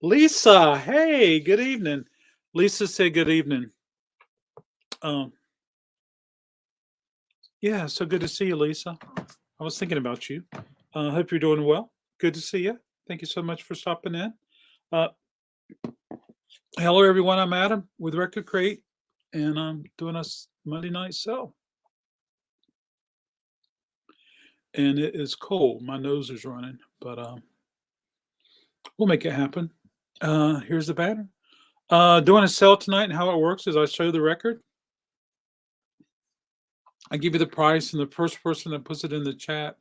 Lisa, hey, good evening. Lisa said good evening. Um, yeah, so good to see you, Lisa. I was thinking about you. Hope you're doing well. Good to see you. Thank you so much for stopping in. Uh, hello, everyone. I'm Adam with RecordKrate, and I'm doing a Monday night sell. And it is cold. My nose is running, but we'll make it happen. Here's the pattern. Doing a sale tonight, and how it works is I show the record. I give you the price, and the first person that puts it in the chat,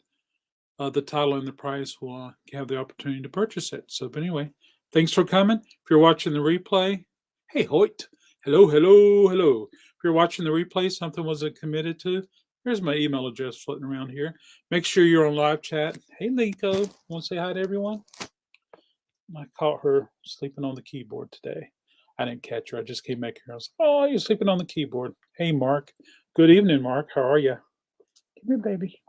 the title and the price will have the opportunity to purchase it. So, but anyway, thanks for coming. If you're watching the replay, hey, Hoyt. Hello, hello, hello. If you're watching the replay, something wasn't committed to, here's my email address floating around here. Make sure you're on live chat. Hey, Nico. Want to say hi to everyone? I caught her sleeping on the keyboard today. I didn't catch her. I just came back here. I was like, oh, you're sleeping on the keyboard. Hey, Mark. Good evening, Mark. How are you? Come here, baby.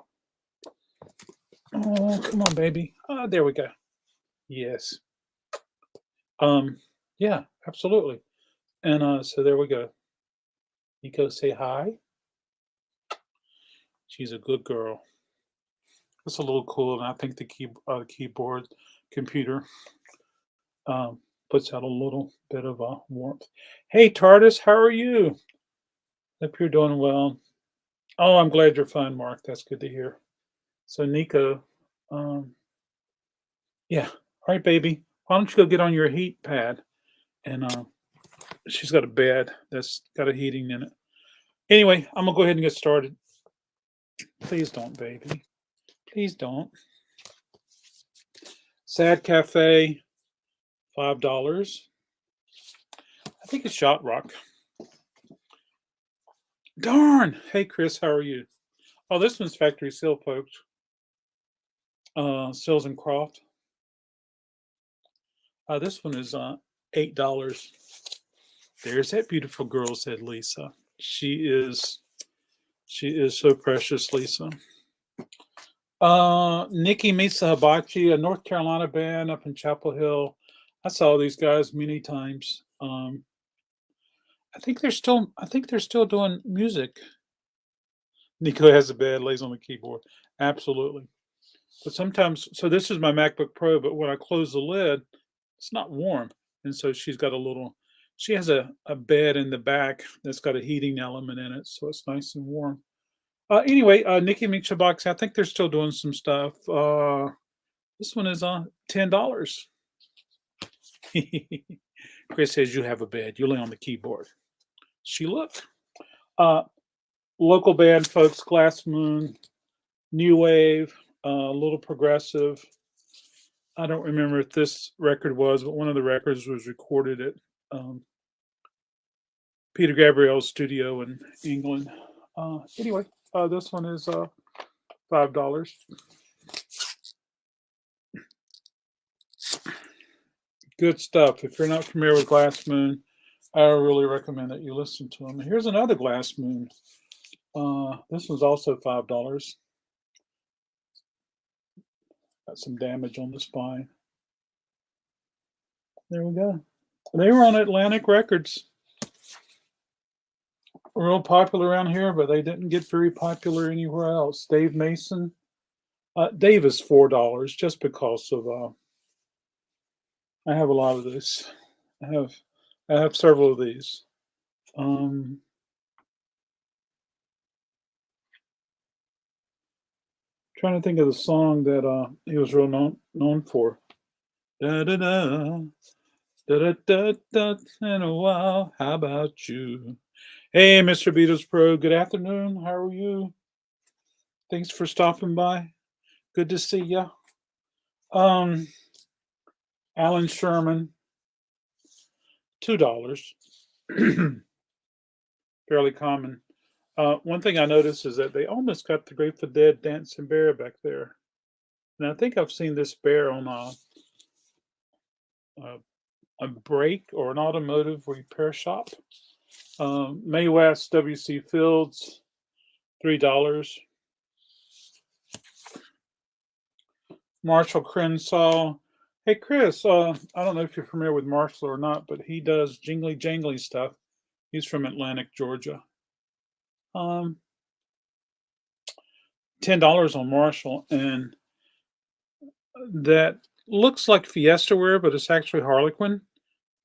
Oh, come on, baby. There we go. Yes. Yeah, absolutely. And so there we go. Nico, say hi. She's a good girl. It's a little cool, and I think the keyboard computer puts out a little bit of warmth. Hey, TARDIS, how are you? Hope you're doing well. Oh, I'm glad you're fine, Mark. That's good to hear. So, Nico, yeah. All right, baby. Why don't you go get on your heat pad? And she's got a bed that's got a heating in it. Anyway, I'm going to go ahead and get started. Please don't, baby. Please don't. Sad Cafe, $5. I think it's Shot Rock. Darn. Hey, Chris, how are you? Oh, this one's Factory Seal, folks. Sills and Croft. This one is $8. There's that beautiful girl, said Lisa. She is so precious, Lisa. Nikki Meets the Hibachi, a North Carolina band up in Chapel Hill. I saw these guys many times. I think they're still doing music. Nico has a bed, lays on the keyboard. Absolutely. But sometimes, so this is my MacBook Pro, but when I close the lid, it's not warm. And so she has a bed in the back that's got a heating element in it. So it's nice and warm. Anyway, Nikki Meets the Box, I think they're still doing some stuff. This one is $10. Chris says you have a bed. You lay on the keyboard. She looked. Local band, folks, Glass Moon, New Wave, a little progressive. I don't remember if this record was, but one of the records was recorded at Peter Gabriel's studio in England. Anyway, this one is $5. Good stuff. If you're not familiar with Glass Moon, I really recommend that you listen to them. Here's another Glass Moon. This one's also $5. Got some damage on the spine. There we go. They were on Atlantic Records. Real popular around here, but they didn't get very popular anywhere else. Dave Mason. Dave is $4 just because of I have a lot of this. I have several of these. Trying to think of the song that he was real known for. Da da da da da da da. In a while, how about you? Hey, Mr. Beatles Pro. Good afternoon. How are you? Thanks for stopping by. Good to see you. Alan Sherman, $2. Fairly common. One thing I noticed is that they almost got the Grateful Dead Dancing Bear back there. And I think I've seen this bear on a brake or an automotive repair shop. May West, W.C. Fields, $3. Marshall Crenshaw. Hey, Chris, I don't know if you're familiar with Marshall or not, but he does jingly jangly stuff. He's from Atlantic, Georgia. Um, $10 on Marshall, and that looks like Fiesta wear, but it's actually Harlequin,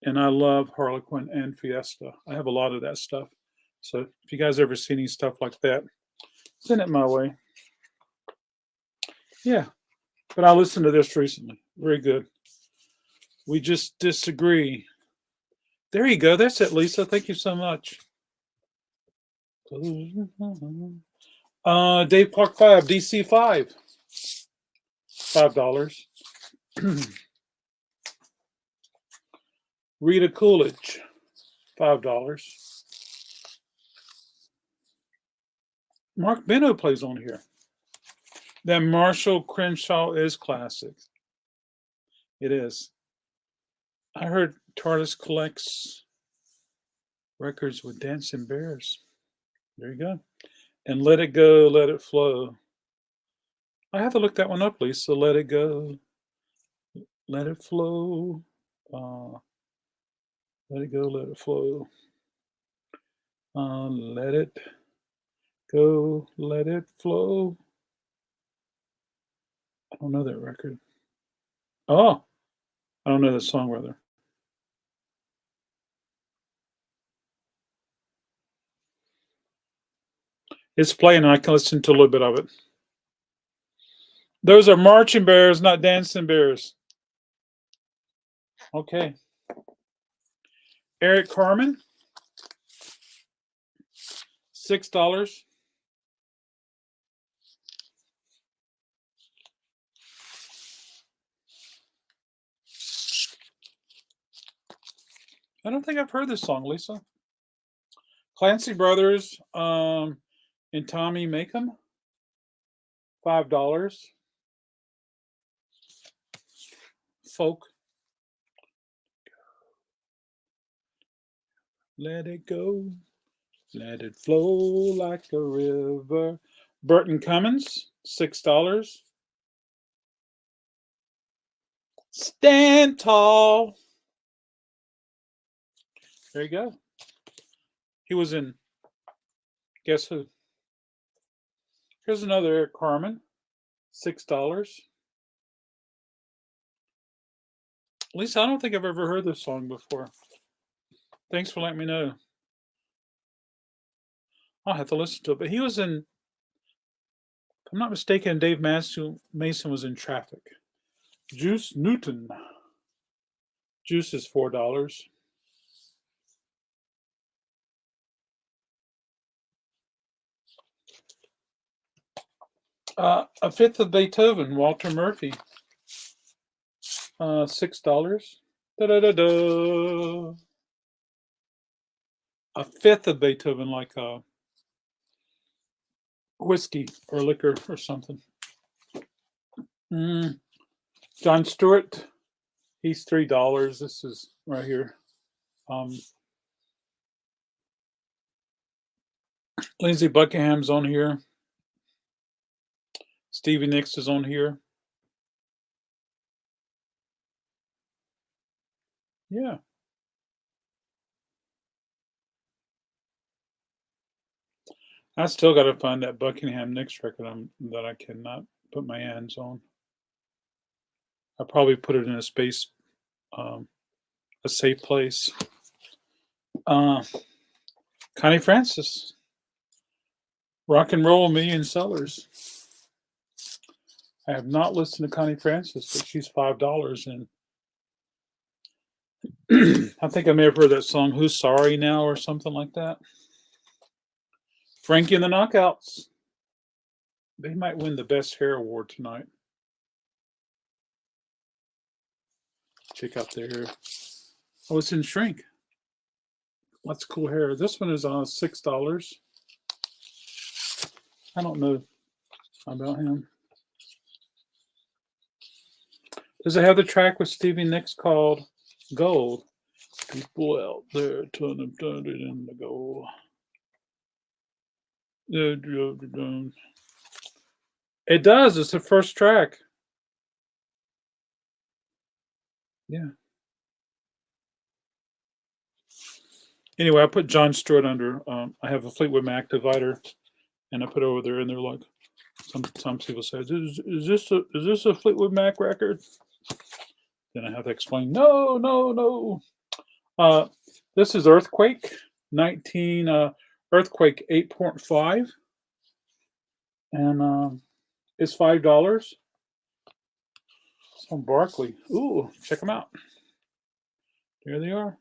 and I love Harlequin and Fiesta. I have a lot of that stuff. So if you guys ever see any stuff like that, send it my way. Yeah, but I listened to this recently. Very good. We just disagree. There you go. That's it, Lisa. Thank you so much. Dave Park 5, DC 5. $5. Rita Coolidge, $5. Mark Beno plays on here. That Marshall Crenshaw is classic. It is. I heard Tardis collects records with Dancing Bears. There you go. And Let It Go, Let It Flow. I have to look that one up, Lisa. Let It Go, Let It Flow. Let it go, let it flow. Let it go, let it flow. I don't know that record. Oh, I don't know that song, rather. It's playing, and I can listen to a little bit of it. Those are marching bears, not dancing bears. Okay. Eric Carmen, $6. I don't think I've heard this song, Lisa. Clancy Brothers and Tommy Makem, $5. Folk. Let it go. Let it flow like a river. Burton Cummins, $6. Stand tall. There you go. He was in Guess Who? Here's another Eric Carmen, $6. Lisa, I don't think I've ever heard this song before. Thanks for letting me know. I'll have to listen to it. But he was in, if I'm not mistaken, Dave Mason was in Traffic. Juice Newton. Juice is $4. A Fifth of Beethoven, Walter Murphy. $6. Da-da-da-da. A fifth of Beethoven, like whiskey or liquor or something. John Stewart, he's $3. This is right here. Lindsey Buckingham's on here. Stevie Nicks is on here. Yeah. I still got to find that Buckingham Nicks record that I cannot put my hands on. I probably put it in a space, a safe place. Connie Francis, Rock and Roll Million Sellers. I have not listened to Connie Francis, but she's $5. And I think I may have heard that song, Who's Sorry Now, or something like that. Frankie and the Knockouts. They might win the Best Hair Award tonight. Check out their hair. Oh, it's in shrink. That's cool hair. This one is on $6. I don't know about him. Does it have the track with Stevie Nicks called Gold? People out there turn it into gold. It does. It's the first track. Yeah. Anyway, I put John Stewart under. I have a Fleetwood Mac divider, and I put it over there, and they're like, some people say, is this a Fleetwood Mac record? Then I have to explain, no, no, no. This is Earthquake, 19 Earthquake 8.5, and it's $5. It's on Barkley. Ooh, check them out. There they are.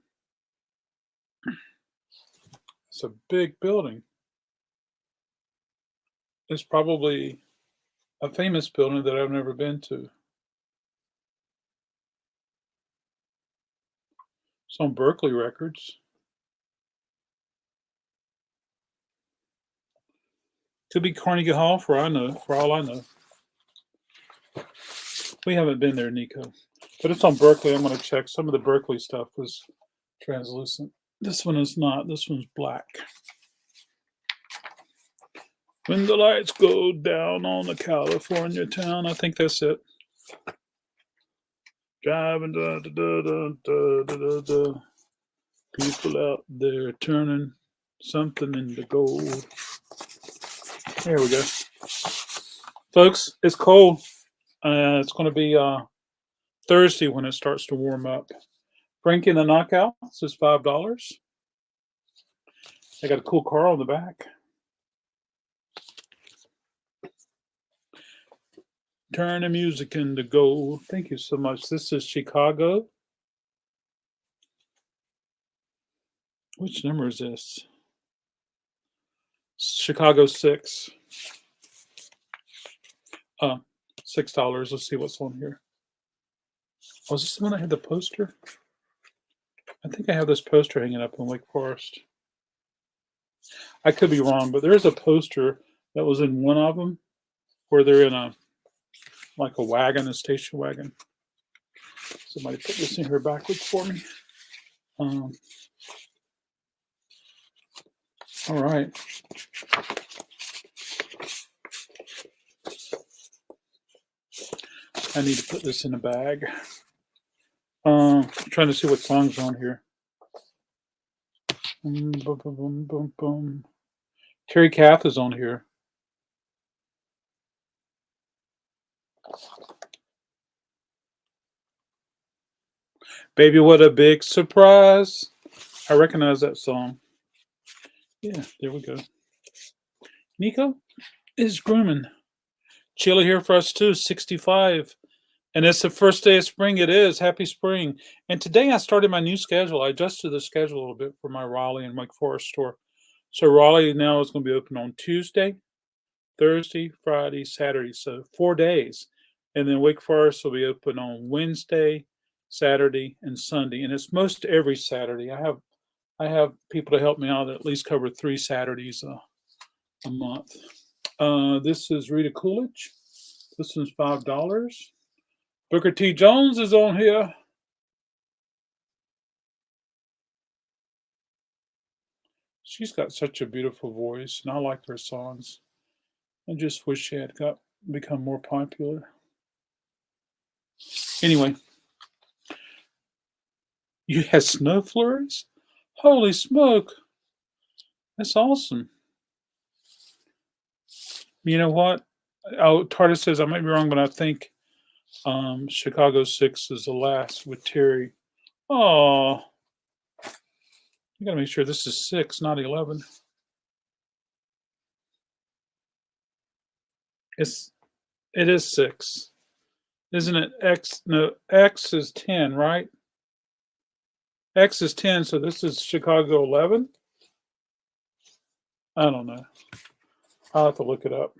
It's a big building. It's probably a famous building that I've never been to. It's on Berkeley Records. Could be Carnegie Hall for all I know. We haven't been there, Nico. But it's on Berkeley. I'm going to check. Some of the Berkeley stuff was translucent. This one is not. This one's black. When the lights go down on the California town. I think that's it. Driving, da, da, da, da, da, da, da. People out there turning something into gold. There we go. Folks, it's cold. It's going to be Thursday when it starts to warm up. Frankie and the Knockouts is $5. They got a cool car on the back. Turn the music into gold. Thank you so much. This is Chicago. Which number is this? Chicago 6. $6. Let's see what's on here. Oh, is this the one that had the poster? I think I have this poster hanging up in Wake Forest. I could be wrong, but there's a poster that was in one of them where they're in a wagon, a station wagon. Somebody put this in here backwards for me. All right. I need to put this in a bag. I'm trying to see what song's on here. Boom, boom, boom, boom, boom. Terry Kath is on here. Baby, what a big surprise. I recognize that song. Yeah, there we go. Nico is grooming. Chilly here for us too, 65. And it's the first day of spring. It is. Happy spring. And today I started my new schedule. I adjusted the schedule a little bit for my Raleigh and Wake Forest store. So Raleigh now is going to be open on Tuesday, Thursday, Friday, Saturday. So 4 days. And then Wake Forest will be open on Wednesday, Saturday, and Sunday. And it's most every Saturday. I have people to help me out that at least cover 3 Saturdays a month. This is Rita Coolidge. This one's $5. Booker T. Jones is on here. She's got such a beautiful voice, and I like her songs. I just wish she had become more popular. Anyway, you had snow flurries? Holy smoke. That's awesome. You know what? Oh, Tardis says I might be wrong, but I think Chicago 6 is the last with Terry. Oh, you gotta make sure this is 6, not 11. It is 6. Isn't it X? No, X is 10, right? X is 10, so this is Chicago 11? I don't know. I'll have to look it up.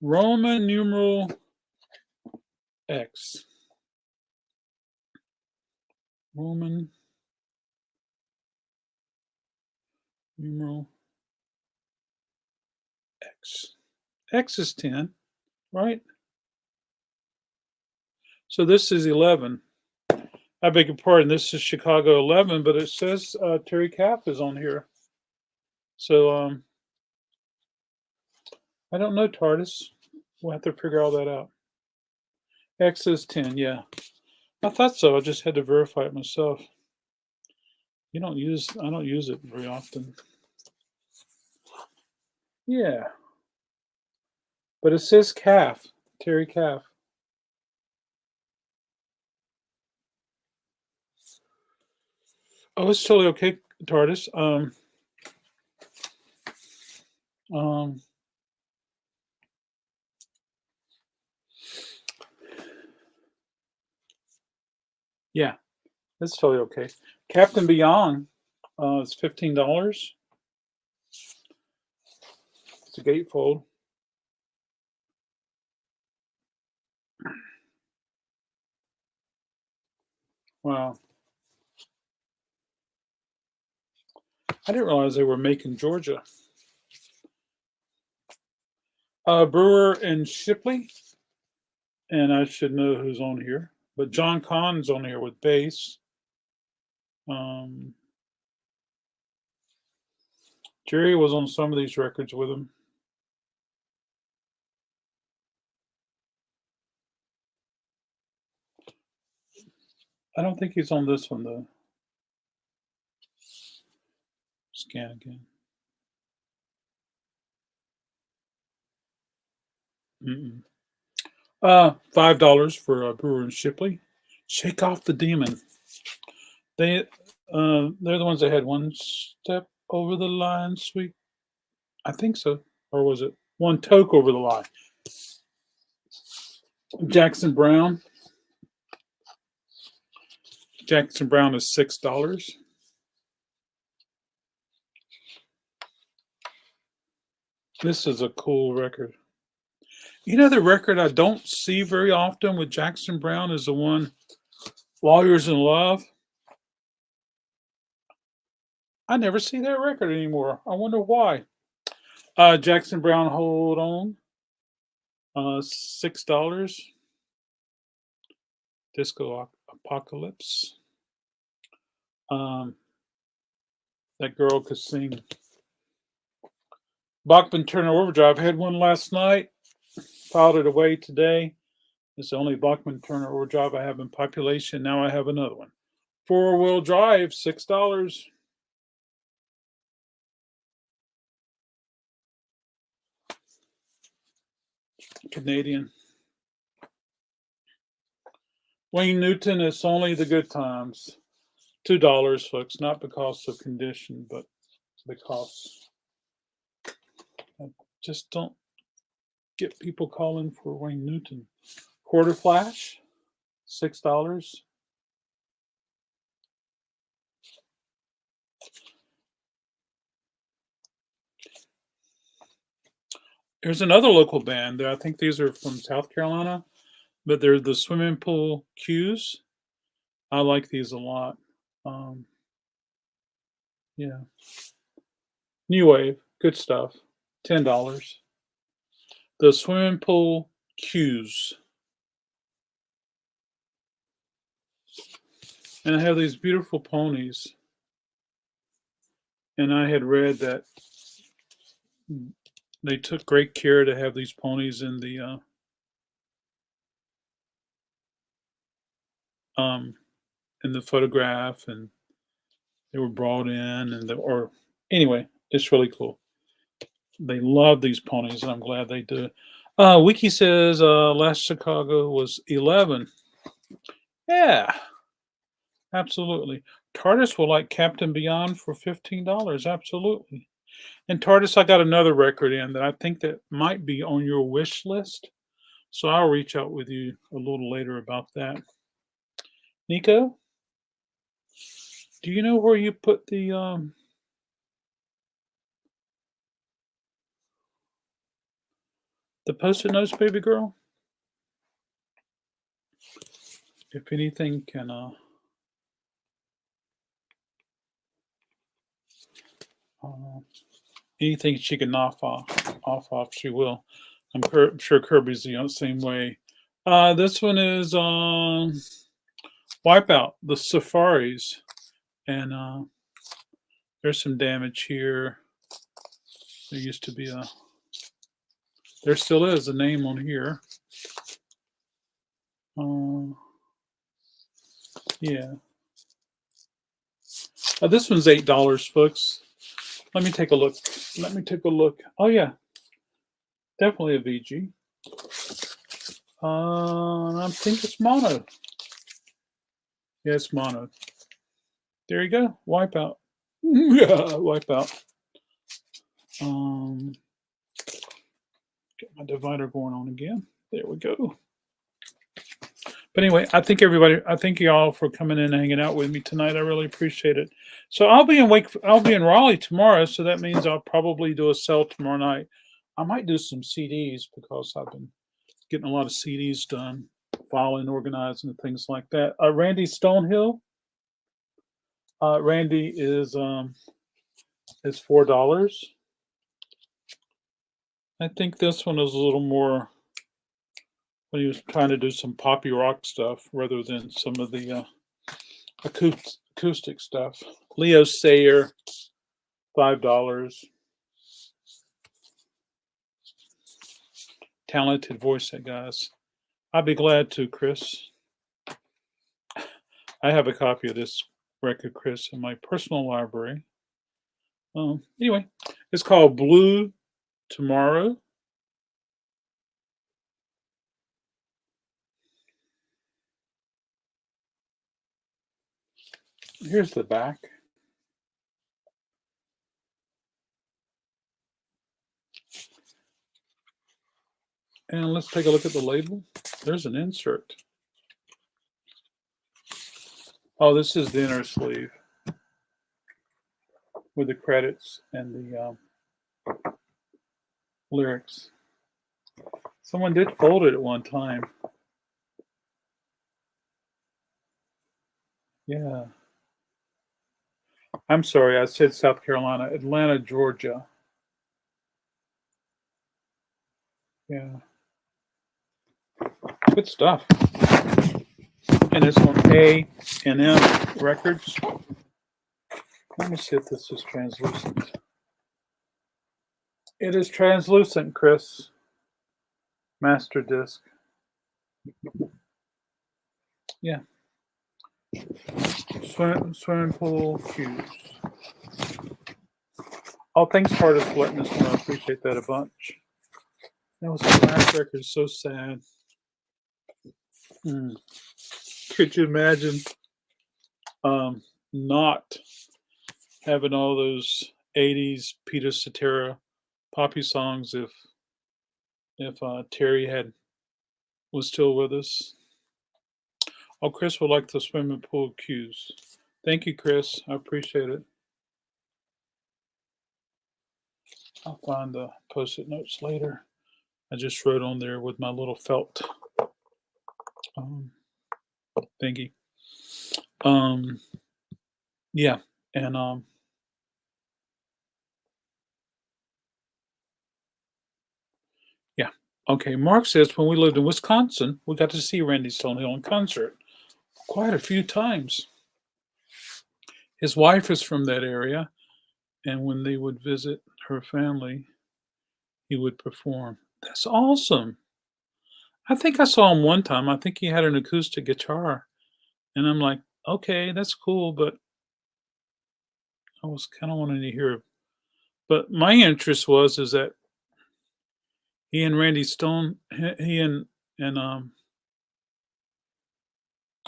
Roman numeral X. Roman numeral X. X is 10, right? So this is 11. I beg your pardon. This is Chicago 11, but it says Terry Kath is on here. So I don't know, Tardis. We'll have to figure all that out. X is 10, yeah. I thought so. I just had to verify it myself. I don't use it very often. Yeah, but it says calf, Terry Calf. Oh, it's totally okay, TARDIS. Um, yeah, it's totally okay. Captain Beyond, it's $15. It's a gatefold. Wow, I didn't realize they were making Georgia. Brewer and Shipley, and I should know who's on here, but John Conn's on here with bass. Um, Jerry was on some of these records with him. I don't think he's on this one though. Scan again. Mm-mm. $5 for Brewer and Shipley. Shake Off the Demon. They're the ones that had One Step Over the Line, Sweet. I think so, or was it One Toke Over the Line? Jackson Brown. Jackson Brown is $6. This is a cool record. The record I don't see very often with Jackson Brown is the one Lawyers in Love. I never see that record anymore. I wonder why. Jackson Brown, Hold On. $6. Disco Apocalypse. That girl could sing. Bachman Turner Overdrive. Had one last night. Filed it away today. It's the only Bachman Turner Overdrive I have in population. Now I have another one. 4-wheel drive, $6. Canadian. Wayne Newton, It's Only the Good Times. $2, folks. Not because of condition, but because I just don't get people calling for Wayne Newton. Quarter Flash, $6. There's another local band. I think these are from South Carolina, but they're the Swimming Pool Cues. I like these a lot. Yeah. New Wave, good stuff. $10. The Swimming Pool Cues. And I have these beautiful ponies. And I had read that they took great care to have these ponies in the photograph, and they were brought in, or anyway, it's really cool. They love these ponies, and I'm glad they do. Wiki says last Chicago was 11. Yeah, absolutely. TARDIS will like Captain Beyond for $15. Absolutely. And TARDIS, I got another record in that I think that might be on your wish list. So I'll reach out with you a little later about that. Nico, do you know where you put the Post-it notes, baby girl? If anything can anything she can knock off, she will. I'm sure Kirby's the same way. This one is Wipeout, the Safaris, and there's some damage here. There used to be there still is a name on here. Yeah. This one's $8, folks. Let me take a look. Oh yeah, definitely a VG. I think it's mono. Yeah, it's mono. There you go. Wipeout. Yeah, wipeout. Get my divider going on again. There we go. But anyway, I thank y'all for coming in and hanging out with me tonight. I really appreciate it. So I'll be in Raleigh tomorrow. So that means I'll probably do a sale tomorrow night. I might do some CDs because I've been getting a lot of CDs done, filing, organizing, and things like that. Randy Stonehill. Randy is $4. I think this one is a little more when he was trying to do some poppy rock stuff rather than some of the acoustic stuff. Leo Sayer, $5. Talented voice, that guys. I'd be glad to, Chris. I have a copy of this record, Chris, in my personal library. Anyway, it's called Blue Tomorrow. Here's the back. And let's take a look at the label. There's an insert. Oh, this is the inner sleeve with the credits and the lyrics. Someone did fold it at one time. Yeah. I'm sorry, I said South Carolina, Atlanta, Georgia. Yeah. Good stuff. And it's on A&M Records. Let me see if this is translucent. It is translucent, Chris. Master disc. Yeah. Swimming pool cues. Oh, thanks, Carter, for letting us know. I appreciate that a bunch. That was the last record. So sad. Could you imagine not having all those 80s Peter Cetera poppy songs if Terry was still with us? Oh, Chris would like the swimming pool cues. Thank you, Chris. I appreciate it. I'll find the post-it notes later. I just wrote on there with my little felt thingy. Yeah, and yeah. Okay, Mark says when we lived in Wisconsin, we got to see Randy Stonehill in concert quite a few times. His wife is from that area, and when they would visit her family, he would perform. That's awesome. I think I saw him one time. I think he had an acoustic guitar, and I'm like, okay, that's cool, but I was kind of wanting to hear. But my interest is that he and Randy Stone, he and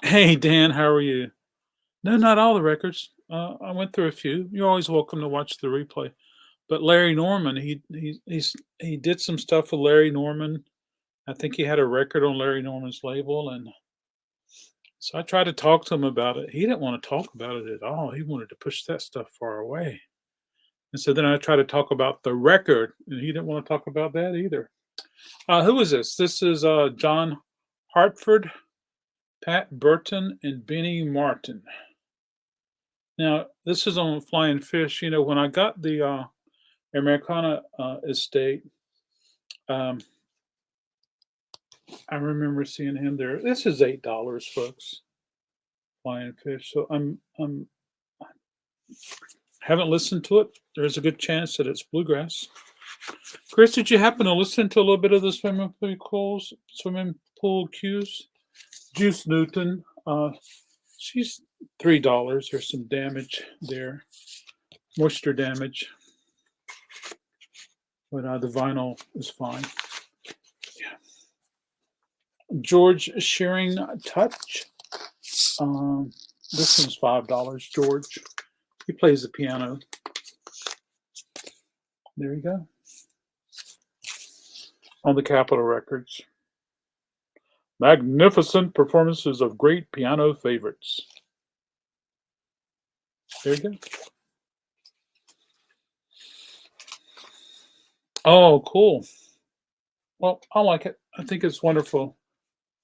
hey Dan, how are you? No, not all the records. I went through a few. You're always welcome to watch the replay. But Larry Norman, he did some stuff with Larry Norman. I think he had a record on Larry Norman's label, and so I tried to talk to him about it. He didn't want to talk about it at all. He wanted to push that stuff far away. And so then I tried to talk about the record, and he didn't want to talk about that either. Who is this? This is John Hartford, Pat Burton, and Benny Martin. Now, this is on Flying Fish. You know, when I got the Americana estate, I remember seeing him there. This is $8, folks. Flying Fish. So I haven't listened to it. There's a good chance that it's bluegrass. Chris, did you happen to listen to a little bit of the swimming pool cues? Juice Newton, She's $3. There's some damage there, moisture damage, but the vinyl is fine. Yeah. George Shearing Touch. This one's $5. George. He plays the piano. There you go. On the Capitol Records. Magnificent performances of great piano favorites. There you go. Oh, cool. Well, I like it. I think it's wonderful.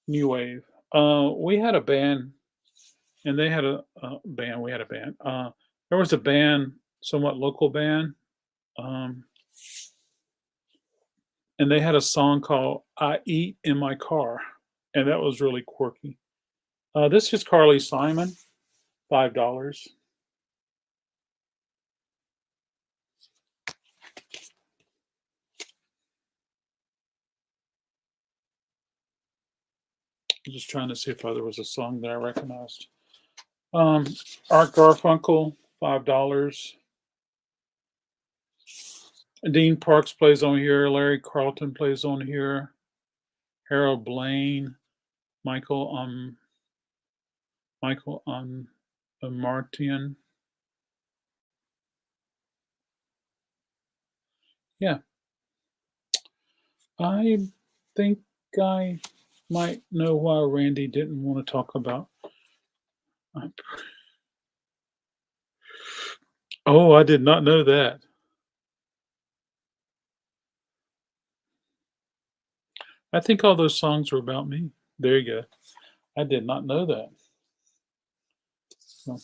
New wave. We had a band, and they had a band. We had a band. There was a band, somewhat local band, and they had a song called "I Eat in My Car," and that was really quirky. This is Carly Simon, $5. I'm just trying to see if there was a song that I recognized. Art Garfunkel, $5. Dean Parks plays on here. Larry Carlton plays on here. Harold Blaine, Michael Martian. Yeah. I think I might know why Randy didn't want to talk about. Oh, I did not know that. I think all those songs were about me. There you go. I did not know that. Well,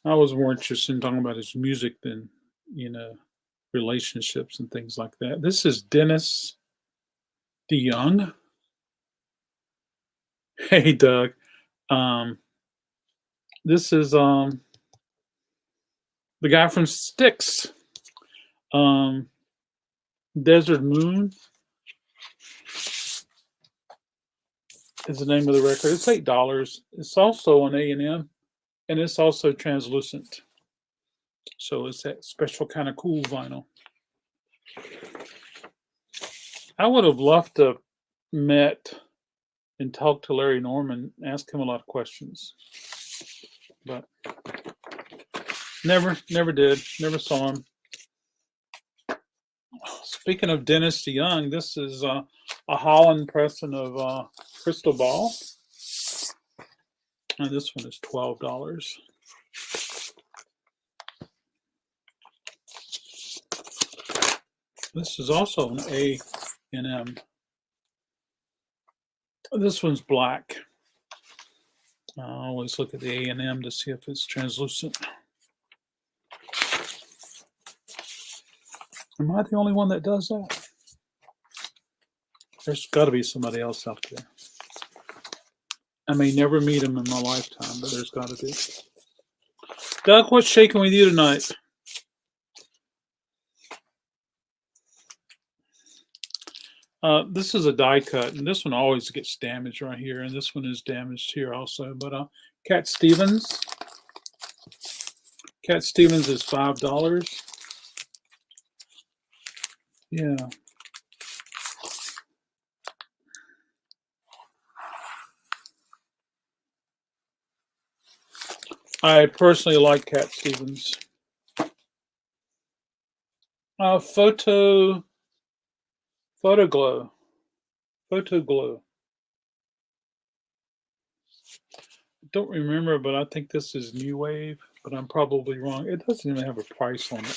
I was more interested in talking about his music than, relationships and things like that. This is Dennis DeYoung. Hey, Doug. This is the guy from Styx. Desert Moon is the name of the record. It's $8. It's also on A&M, and it's also translucent. So it's that special kind of cool vinyl. I would have loved to have met and talked to Larry Norman, ask him a lot of questions, but never did. Never saw him. Speaking of Dennis DeYoung, this is a Holland pressing of Crystal Ball, and this one is $12. This is also an A&M. This one's black. I always look at the A&M to see if it's translucent. Am I the only one that does that? There's got to be somebody else out there. I may never meet him in my lifetime, but there's got to be. Doug, what's shaking with you tonight? This is a die cut, and this one always gets damaged right here, and this one is damaged here also. But Cat Stevens. Cat Stevens is $5. Yeah. I personally like Cat Stevens. Photoglow. Don't remember, but I think this is New Wave, but I'm probably wrong. It doesn't even have a price on it.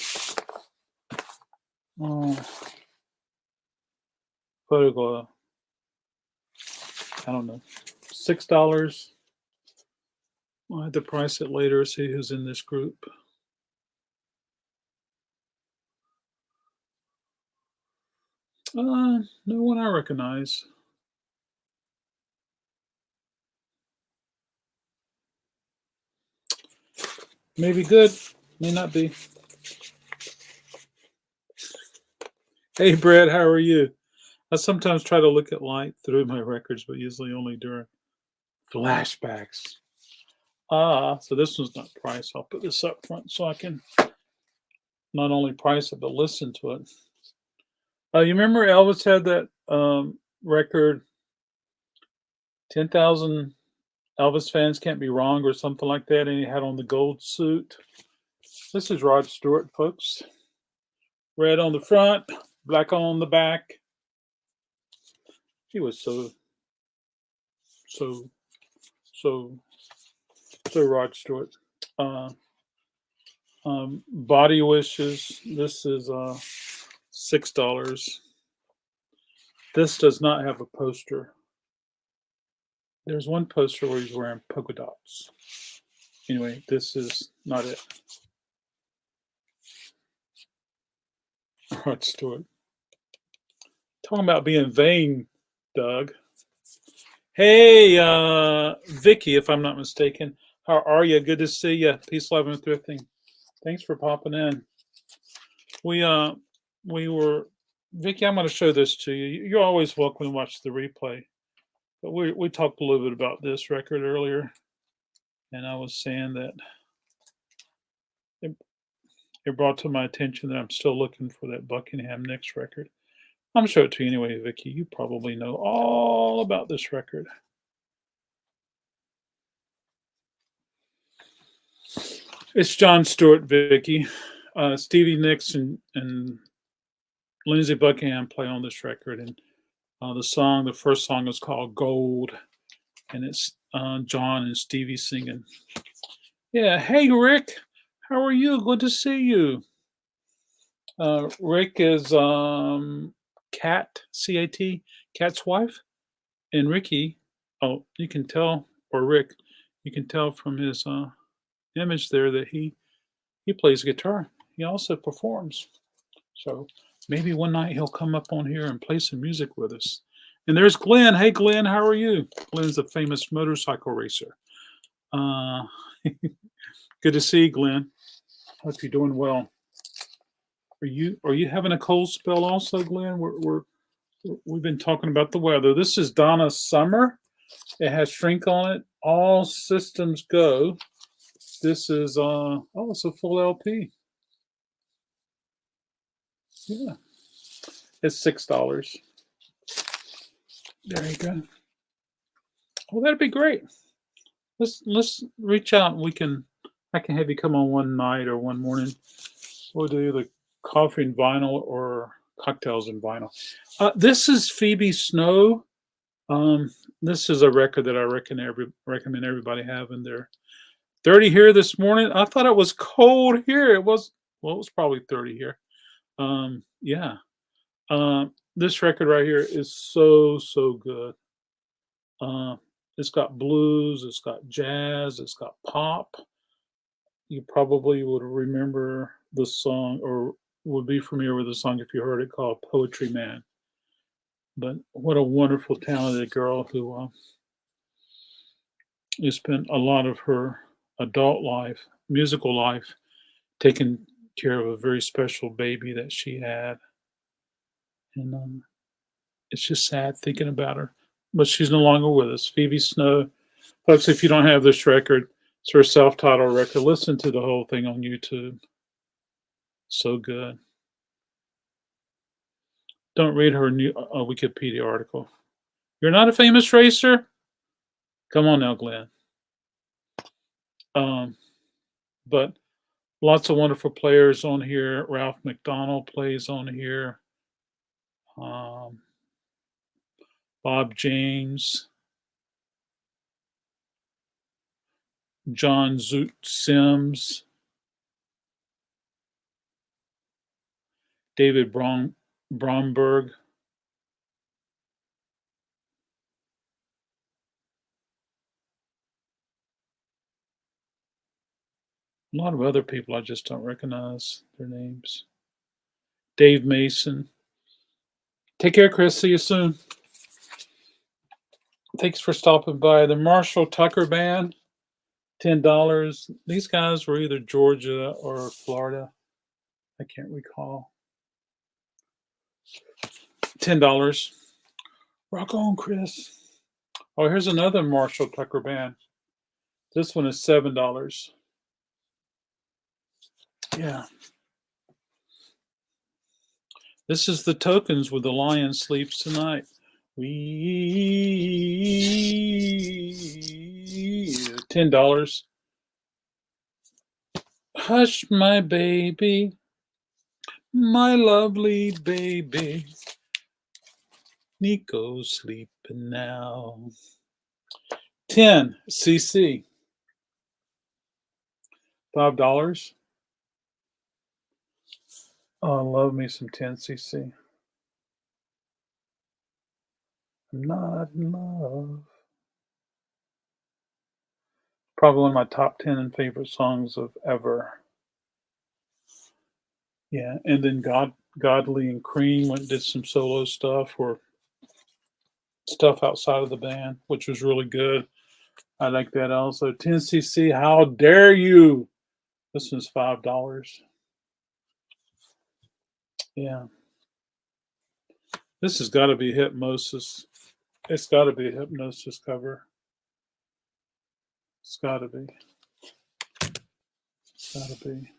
Photoglow. I don't know. $6. I'll have to price it later, see who's in this group. No one I recognize. Maybe good, may not be. Hey, Brad, how are you? I sometimes try to look at light through my records, but usually only during flashbacks. So this one's not priced. I'll put this up front so I can not only price it but listen to it. You remember Elvis had that record, 10,000 Elvis fans can't be wrong or something like that, and he had on the gold suit. This is Rod Stewart, folks. Red on the front, black on the back. He was so Rod Stewart. Body Wishes. This is $6. This does not have a poster. There's one poster where he's wearing polka dots. Anyway, this is not it. Rod Stewart. Talking about being vain, Doug. Hey, Vicky, if I'm not mistaken. How are you? Good to see you. Peace, love, and thrifting. Thanks for popping in. We were, Vicky, I'm going to show this to you. You're always welcome to watch the replay. But we talked a little bit about this record earlier, and I was saying that it brought to my attention that I'm still looking for that Buckingham Nicks record. I'm going to show it to you anyway, Vicky. You probably know all about this record. It's John Stewart, Vicky. Stevie Nicks and Lindsey Buckingham play on this record, and the first song is called Gold, and it's John and Stevie singing. Yeah, hey Rick, how are you? Good to see you. Rick is Cat, C-A-T, Cat's wife, and Ricky. Oh, you can tell, or Rick, you can tell from his image there that he plays guitar. He also performs. So maybe one night he'll come up on here and play some music with us. And there's Glenn. Hey, Glenn, how are you? Glenn's a famous motorcycle racer. Good to see you, Glenn. Hope you're doing well. Are you having a cold spell also, Glenn? We've been talking about the weather. This is Donna Summer. It has Shrink on it. All systems go. This is it's a full LP. Yeah, it's $6. There you go. Well, that'd be great. Let's reach out. I can have you come on one night or one morning. We'll do the coffee and vinyl or cocktails and vinyl. This is Phoebe Snow. This is a record that I recommend everybody have in their 30 here this morning. I thought it was cold here. It was probably 30 here. Yeah. This record right here is so good. It's got blues, it's got jazz, it's got pop. You probably would remember the song or would be familiar with the song if you heard it, called Poetry Man. But what a wonderful, talented girl who spent a lot of her adult life, musical life, taking care of a very special baby that she had. And it's just sad thinking about her. But she's no longer with us. Phoebe Snow. Folks, if you don't have this record, it's her self-titled record. Listen to the whole thing on YouTube. So good. Don't read her new Wikipedia article. You're not a famous racer? Come on now, Glenn. But lots of wonderful players on here. Ralph McDonald plays on here. Bob James. John Zoot Sims. David Bromberg. A lot of other people I just don't recognize their names. Dave Mason. Take care, Chris. See you soon. Thanks for stopping by. The Marshall Tucker Band, $10. These guys were either Georgia or Florida. I can't recall. $10. Rock on, Chris. Oh, here's another Marshall Tucker Band. This one is $7. Yeah. This is the tokens where the lion sleeps tonight. $10. Hush, my baby, my lovely baby. Nico's sleeping now. 10 CC. $5. Oh, I love me some 10 CC. I'm not in love. Probably one of my top 10 and favorite songs of ever. Yeah, and then Godly and Cream went and did some solo stuff or stuff outside of the band, which was really good. I like that also. 10cc, how dare you? This one's $5. Yeah. This has got to be Hypnosis. It's got to be a Hypnosis cover. It's got to be. It's got to be.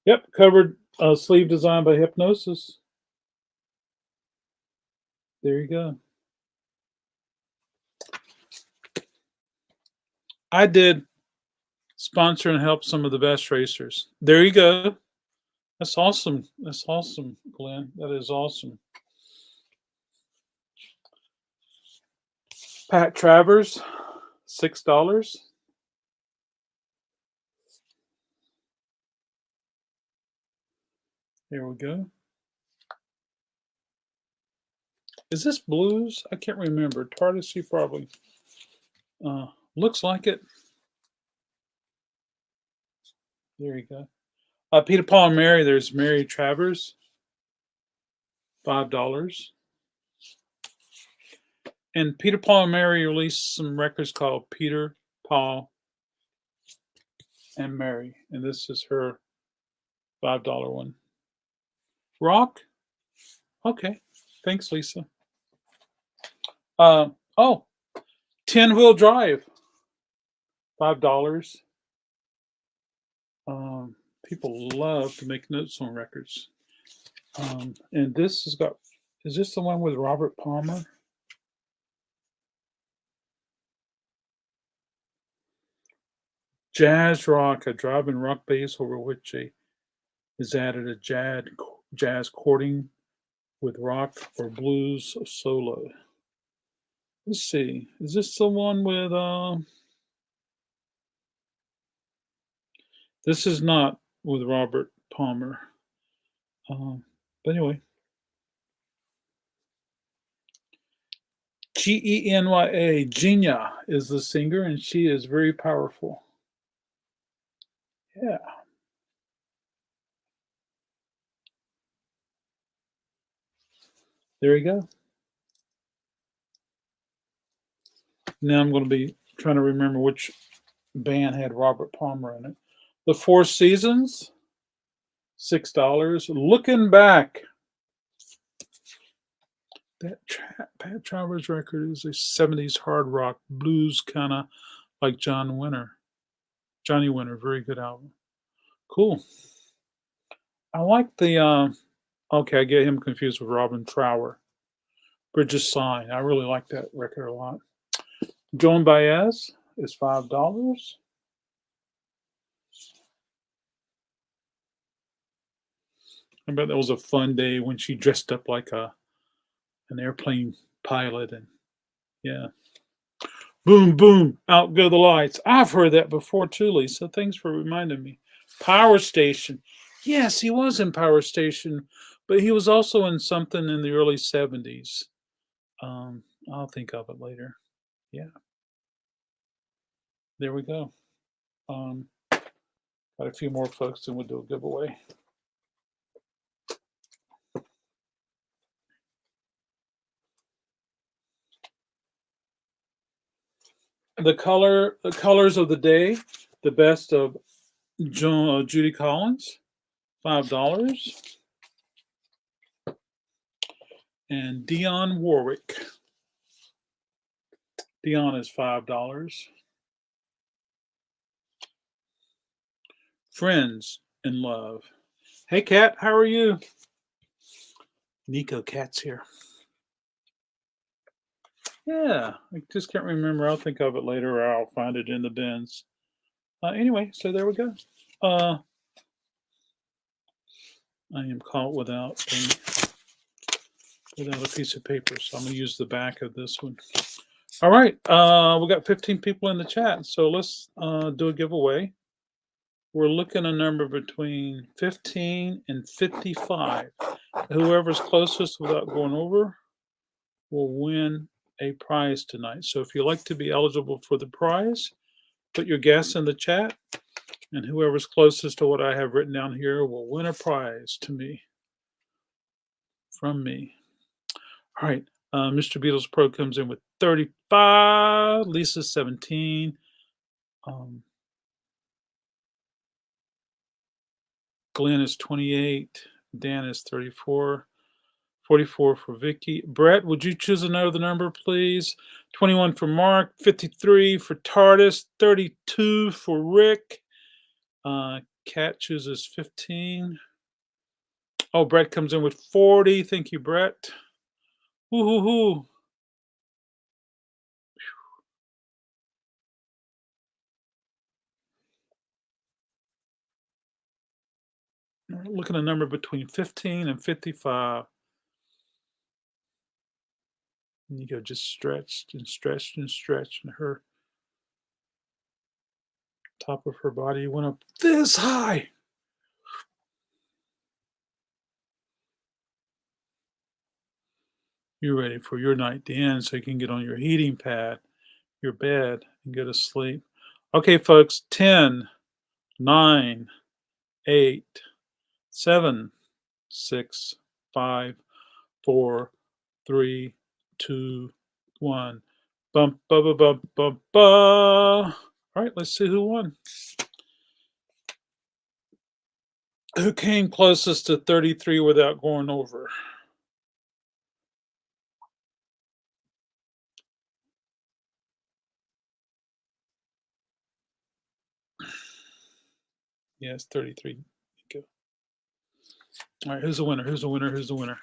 Yep, covered sleeve design by Hypnosis. There you go. I did sponsor and help some of the best racers. There you go. That's awesome. That's awesome, Glenn. That is awesome. Pat Travers, $6. There we go. Is this blues? I can't remember. Tardessy probably. Looks like it. There you go. Peter, Paul, and Mary. There's Mary Travers. $5. And Peter, Paul, and Mary released some records called Peter, Paul, and Mary. And this is her $5 one. Rock? Okay. Thanks, Lisa. 10-wheel drive. $5. People love to make notes on records. And this has got, is this the one with Robert Palmer? Jazz rock, a driving rock bass over which is added a jazz chording with rock or blues solo. Let's see. Is this the one with this is not with Robert Palmer. But anyway. Genya. Genya is the singer, and she is very powerful. Yeah. There you go. Now I'm going to be trying to remember which band had Robert Palmer in it. The Four Seasons, $6. Looking Back. That Pat Travers record is a 70s hard rock blues kind of like Johnny Winter. Very good album. Cool. I like the okay, I get him confused with Robin Trower. Bridges Sign. I really like that record a lot. Joan Baez is $5. I bet that was a fun day when she dressed up like an airplane pilot, and yeah. Boom, boom, out go the lights. I've heard that before too, Lisa. Thanks for reminding me. Power Station. Yes, he was in Power Station, but he was also in something in the early 70s. I'll think of it later. Yeah. There we go. Got a few more folks and we'll do a giveaway. The colors of the day, the best of Judy Collins, $5. And Dionne Warwick. Dionne is $5. friends in love. Hey, Kat, how are you? Nico Cat's here. Yeah, I just can't remember. I'll think of it later, or I'll find it in the bins. Anyway, so there we go. I am caught without a piece of paper, so I'm gonna use the back of this one. All right, we got 15 people in the chat, so let's do a giveaway. We're looking a number between 15 and 55. Whoever's closest without going over will win a prize tonight. So if you'd like to be eligible for the prize, put your guess in the chat, and whoever's closest to what I have written down here will win a prize to me, from me. All right, Mr. Beatles Pro comes in with 35, Lisa 17, Glenn is 28, Dan is 34, 44 for Vicky. Brett, would you choose another number, please? 21 for Mark, 53 for TARDIS, 32 for Rick. Kat chooses 15. Oh, Brett comes in with 40. Thank you, Brett. Woo-hoo-hoo. We're looking at a number between 15 and 55. Nico just stretched and stretched and stretched, and her top of her body went up this high. You're ready for your night to end so you can get on your heating pad, your bed, and go to sleep. Okay, folks, 10, 9, 8, 7, 6, 5, 4, 3, 2, 1. Bump, bump, bump, bump, bump. All right, let's see who won. Who came closest to 33 without going over? Yes, 33. Go. All right, who's the winner? Who's the winner? Who's the winner?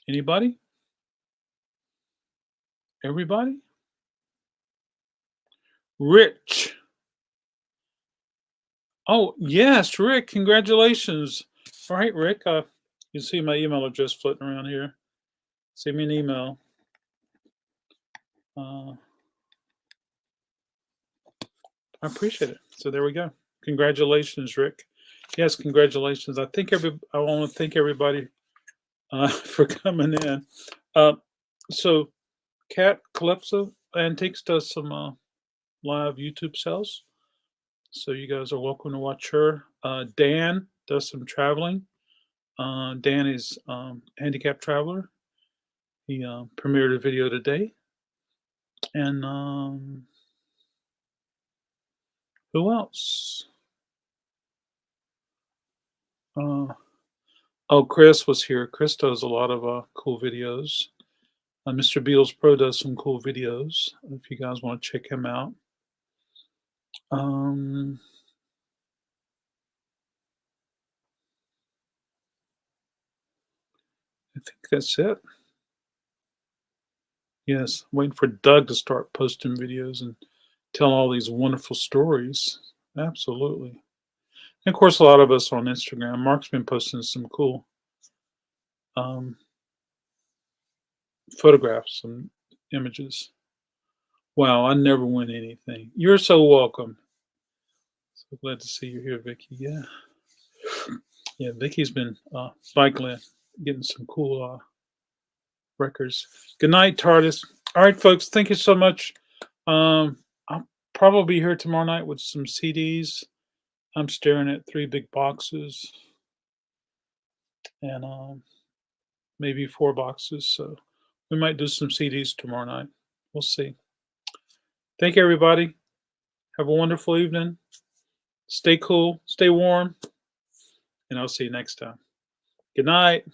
Anybody? Everybody? Rich. Oh, yes, Rick. Congratulations. All right, Rick. You see my email address floating around here. Send me an email. I appreciate it. So there we go. Congratulations, Rick. Yes, congratulations. I want to thank everybody for coming in. So Kat Calypso Antiques does some live YouTube sales. So you guys are welcome to watch her. Dan does some traveling. Dan is handicapped traveler. He premiered a video today. And who else? Chris was here. Chris does a lot of cool videos. Mr. Beatles Pro does some cool videos if you guys want to check him out. I think that's it. Yes, waiting for Doug to start posting videos and tell all these wonderful stories. Absolutely. And of course, a lot of us on Instagram. Mark's been posting some cool photographs and images. Wow, I never win anything. You're so welcome. So glad to see you here, Vicky. Yeah. Yeah, Vicky's been cycling, getting some cool records. Good night, TARDIS. All right, folks, thank you so much. I'll probably be here tomorrow night with some CDs. I'm staring at 3 big boxes and maybe 4 boxes. So we might do some CDs tomorrow night. We'll see. Thank you, everybody. Have a wonderful evening. Stay cool, stay warm, and I'll see you next time. Good night.